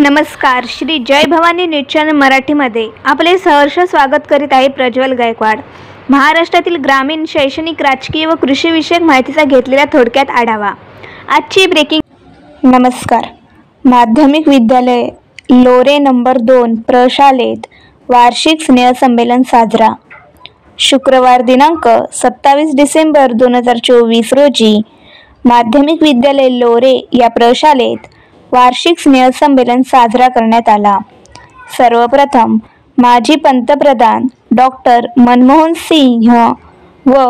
नमस्कार. श्री जय Bhavani news channel मराठीमध्ये आपले सहर्ष स्वागत करीत आहे प्रज्वल गायकवाड. महाराष्ट्रातील ग्रामीण, शैक्षणिक, राजकीय व कृषी विषयक माहितीचा घेतलेला थोडक्यात आढावा. आजची ब्रेकिंग. नमस्कार. माध्यमिक विद्यालय लोरे नंबर 2 प्रशालेत वार्षिक स्नेहसंमेलन साजरा. शुक्रवार दिनांक 27 डिसेंबर 2024 रोजी माध्यमिक विद्यालय लोरे या प्रशालेत वार्षिक स्नेहसंमेलन साजरा करण्यात आला. सर्वप्रथम माजी पंतप्रधान डॉक्टर मनमोहन सिंह व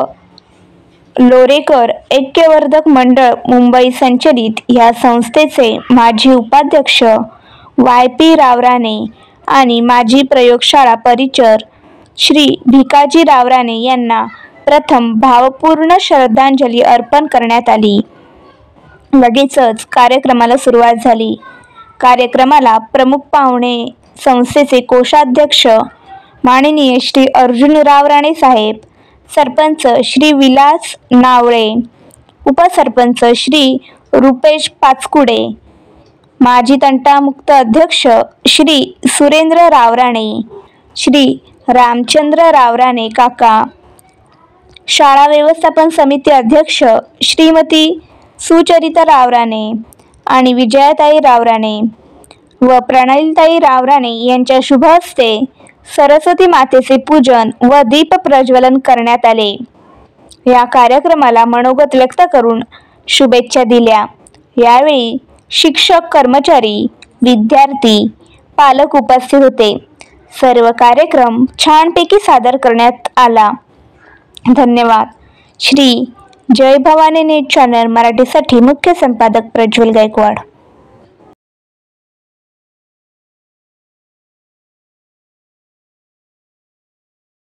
लोरेकर ऐक्यवर्धक मंडळ मुंबई संचलित या संस्थेचे माजी उपाध्यक्ष YP रावराणे आणि माजी प्रयोगशाळा परिचर श्री भिकाजी रावराणे यांना प्रथम भावपूर्ण श्रद्धांजली अर्पण करण्यात आली. लगेचच कार्यक्रमाला सुरुवात झाली. कार्यक्रमाला प्रमुख पाहुणे संस्थेचे कोषाध्यक्ष माननीय श्री अर्जुन रावराणे साहेब, सरपंच श्री विलास नावळे, उपसरपंच श्री रुपेश पाचकुडे, माजी तंटामुक्त अध्यक्ष श्री सुरेंद्र रावराणे, श्री रामचंद्र रावराणे काका, शाळा व्यवस्थापन समिती अध्यक्ष श्रीमती सुचरिता रावराणे आणि विजयाताई रावराणे व प्रणालीताई रावराणे यांच्या शुभ हस्ते सरस्वती मातेचे पूजन व दीप प्रज्वलन करण्यात आले. या कार्यक्रमाला मनोगत व्यक्त करून शुभेच्छा दिल्या. यावेळी शिक्षक, कर्मचारी, विद्यार्थी, पालक उपस्थित होते. सर्व कार्यक्रम छानपैकी सादर करण्यात आला. धन्यवाद. श्री जय भवानी न्यूज चॅनल मराठीसाठी मुख्य संपादक प्रज्वल गायकवाड.